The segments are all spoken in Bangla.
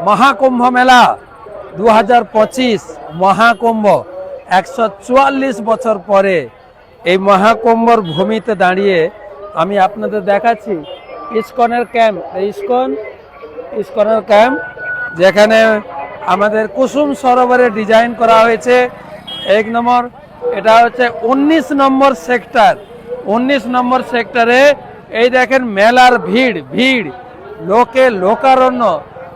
মহাকুম্ভ মেলা 2025 মহাকুম্ভ 144 বছর পরে এই মহাকুম্ভর ভূমিতে দাঁড়িয়ে আমি আপনাদের দেখাচ্ছি ইসকনের ক্যাম্প। ইসকনের ক্যাম্প যেখানে আমাদের কুসুম সরোবরে ডিজাইন করা হয়েছে। 1 নম্বর, এটা হচ্ছে 19 নম্বর সেক্টর। 19 নম্বর সেক্টরে এই দেখেন মেলার ভিড়, লোকে লোকারণ্য,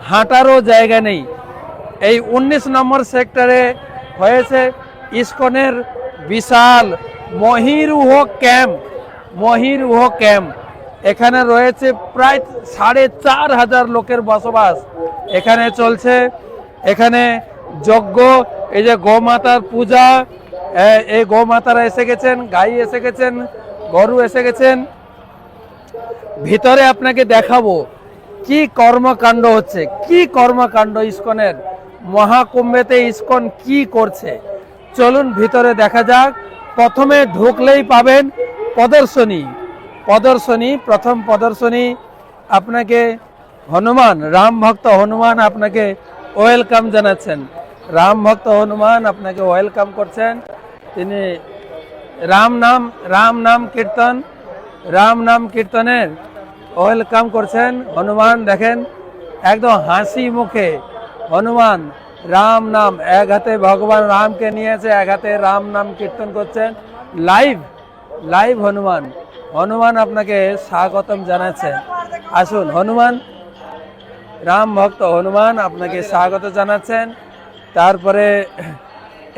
হাঁটারও জায়গা নেই। এই 19 নম্বর সেক্টরে হয়েছে ইসকনের বিশাল মহিরুহ ক্যাম্প। এখানে রয়েছে প্রায় 4,500 লোকের বসবাস। এখানে চলছে, এখানে যজ্ঞ, এই যে গোমাতার পূজা, এই গোমাতারা এসে গেছেন, গাই এসে গেছেন, গরু এসে গেছেন। ভিতরে আপনাকে দেখাবো কি কর্মকাণ্ড হচ্ছে, কি কর্মকাণ্ড ইসকনের মহাকুম্ভেতে ইসকন কি করছে। চলুন ভিতরে দেখা যাক। প্রথমে ঢুকলেই পাবেন প্রদর্শনী। প্রথম প্রদর্শনী আপনাকে হনুমান, রাম ভক্ত হনুমান আপনাকে ওয়েলকাম জানাচ্ছেন। রাম ভক্ত হনুমান আপনাকে ওয়েলকাম করছেন। তিনি রাম নাম কীর্তনের ওয়েলকাম করছেন। হনুমান দেখেন একদম হাসি মুখে হনুমান রাম নাম, এক হাতে ভগবান রামকে নিয়েছে, এক হাতে রাম নাম কীর্তন করছেন। লাইভ হনুমান আপনাকে স্বাগতম জানাচ্ছেন। আসুন হনুমান, রাম ভক্ত হনুমান আপনাকে স্বাগত জানাচ্ছেন। তারপরে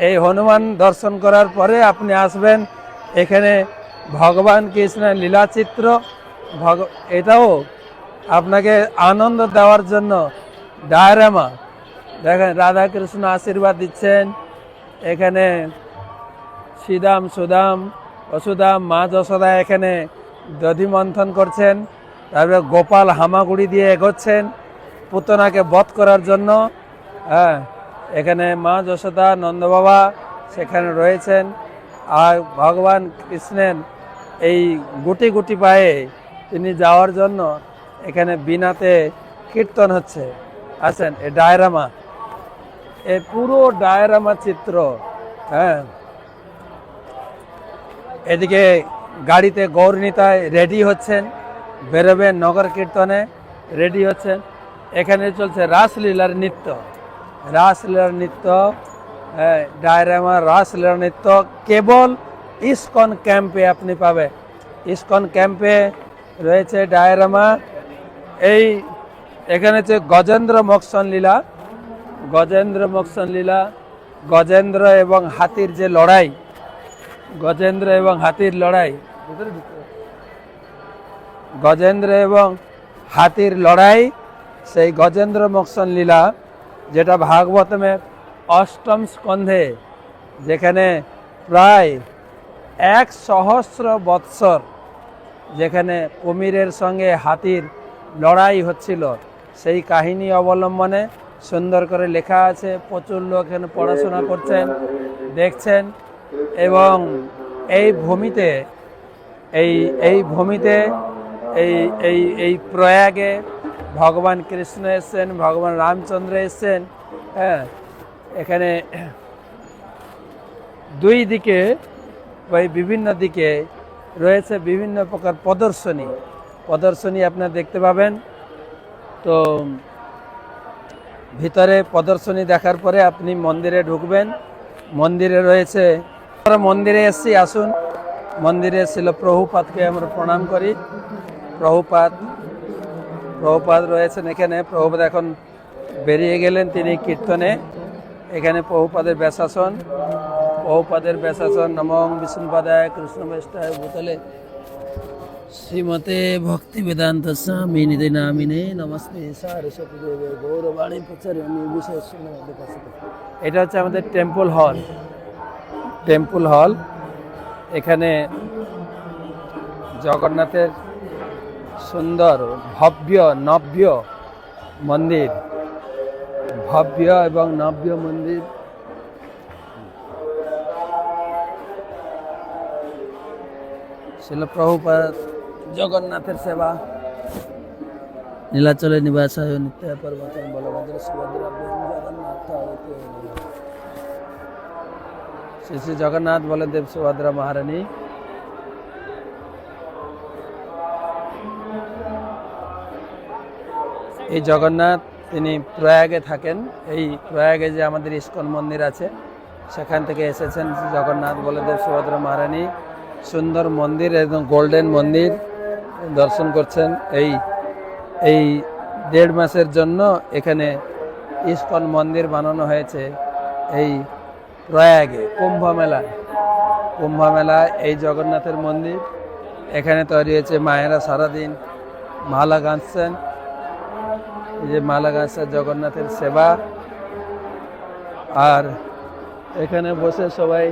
এই হনুমান দর্শন করার পরে আপনি আসবেন এখানে ভগবান কৃষ্ণের লীলাচিত্র। এটাও আপনাকে আনন্দ দেওয়ার জন্য ডায়রামা দেখেন, রাধা কৃষ্ণ আশীর্বাদ দিচ্ছেন। এখানে শ্রীদাম সুদাম বসুদাম মা যশোদা এখানে দধি মন্থন করছেন। তারপরে গোপাল হামাগুড়ি দিয়ে এগোচ্ছেন পুতনাকে বধ করার জন্য। এখানে মা যশোদা নন্দ বাবা সেখানে রয়েছেন। আর ভগবান কৃষ্ণের এই গুটি গুটি পায়ে তিনি যাওয়ার জন্য এখানে বিনাতে কীর্তন হচ্ছে। আছেন এই ডায়রামা, এই পুরো ডায়রামা চিত্র। এদিকে গাড়িতে গৌরনীতায় রেডি হচ্ছেন, বেরোবেন নগর কীর্তনে, রেডি হচ্ছেন। এখানে চলছে রাসলীলার নৃত্য, ডায়রামা রাসলীলার নৃত্য কেবল ইসকন ক্যাম্পে আপনি পাবেন। ইসকন ক্যাম্পে রয়েছে ডায়রামা। এখানে হচ্ছে গজেন্দ্র মোক্ষণ লীলা, গজেন্দ্র এবং হাতির যে লড়াই, গজেন্দ্র এবং হাতির লড়াই, সেই গজেন্দ্র মোক্ষণ লীলা যেটা ভাগবতমের 8ম স্কন্ধে, যেখানে প্রায় 1,000 বৎসর যেখানে কুমিরের সঙ্গে হাতির লড়াই হচ্ছিল, সেই কাহিনী অবলম্বনে সুন্দর করে লেখা আছে। প্রচুর লোক এখানে পড়াশোনা করছেন, দেখছেন। এবং এই ভূমিতে এই প্রয়াগে ভগবান কৃষ্ণ এসছেন, ভগবান রামচন্দ্র এসছেন। এখানে দুই দিকে বিভিন্ন দিকে রয়েছে বিভিন্ন প্রকার প্রদর্শনী আপনারা দেখতে পাবেন। তো ভিতরে প্রদর্শনী দেখার পরে আপনি মন্দিরে ঢুকবেন। মন্দিরে রয়েছে, আমরা মন্দিরে এসেছি, আসুন মন্দিরে ছিল প্রভুপাদকে আমরা প্রণাম করি। প্রভুপাদ রয়েছেন এখানে। প্রভুপাদ এখন বেরিয়ে গেলেন তিনি কীর্তনে। এখানে প্রভুপাদের ব্যাসাসন নমঃ বিষ্ণুপাদায় কৃষ্ণ বৈষ্ণবায় ভূতলে শ্রীমতে ভক্তি বেদান্ত স্বামী নিধি নামিনে নমস্তে সারস্বতী দেবে গৌরবাণী প্রচারিণী বিশেষ। এটা হচ্ছে আমাদের টেম্পল হল। এখানে জগন্নাথের সুন্দর নব্য মন্দির। শিল প্রভুপাদ জগন্নাথের সেবা। নীলাচলে নিবাসায় নিত্যায় পর্বতম বলভদ্র সুভদ্রা জগন্নাথ শ্রী শ্রী জগন্নাথ বলদেব সুভদ্রা মহারানী। এই জগন্নাথ তিনি প্রয়াগে থাকেন। এই প্রয়াগে যে আমাদের ইস্কন মন্দির আছে সেখান থেকে এসেছেন জগন্নাথ বলদেব সুভদ্রা মহারানী। সুন্দর মন্দির, একদম গোল্ডেন মন্দির দর্শন করছেন। এই 1.5 মাসের জন্য এখানে ইস্কন মন্দির বানানো হয়েছে এই প্রয়াগে। কুম্ভ মেলায় এই জগন্নাথের মন্দির এখানে তৈরি হয়েছে। মায়েরা সারাদিন মালা গাঁথছেন, এই যে মালা গাঁথছেন জগন্নাথের সেবা। আর এখানে বসে সবাই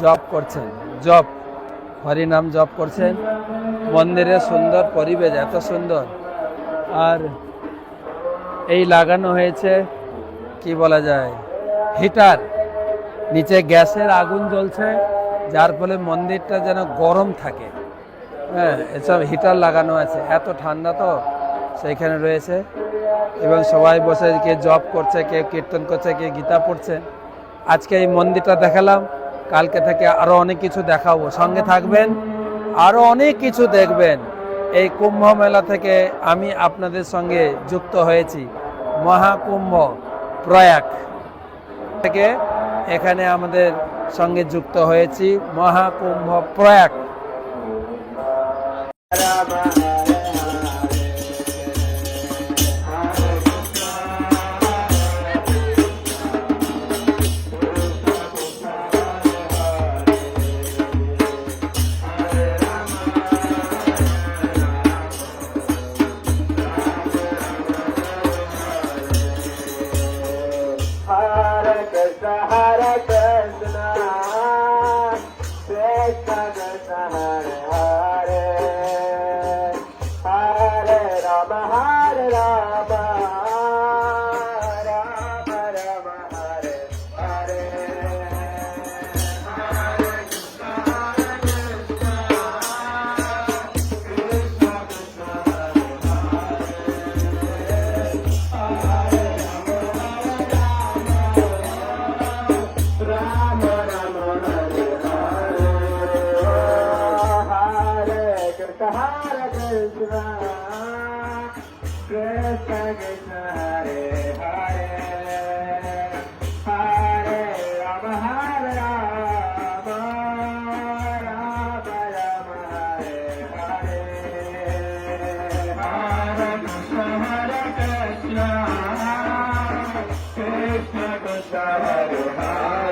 জপ করছেন, হরিনাম জপ করছেন। মন্দিরে সুন্দর পরিবেশ, এত সুন্দর। আর এই লাগানো হয়েছে কি বলা যায়, হিটার, নিচে গ্যাসের আগুন জ্বলছে, যার ফলে মন্দিরটা যেন গরম থাকে। হ্যাঁ, এসব হিটার লাগানো আছে, এত ঠান্ডা তো সেইখানে রয়েছে। এবং সবাই বসে কে জপ করছে, কে কীর্তন করছে, কে গীতা পড়ছে। আজকে এই মন্দিরটা দেখালাম, কালকে থেকে আরও অনেক কিছু দেখাবো। সঙ্গে থাকবেন, আরও অনেক কিছু দেখবেন। এই কুম্ভ মেলা থেকে আমি আপনাদের সঙ্গে যুক্ত হয়েছি। মহাকুম্ভ প্রয়াগ থেকে এখানে আমাদের সঙ্গে যুক্ত হয়েছি। Maha Kumbh Prayag. Krishna Krishna Hare Hare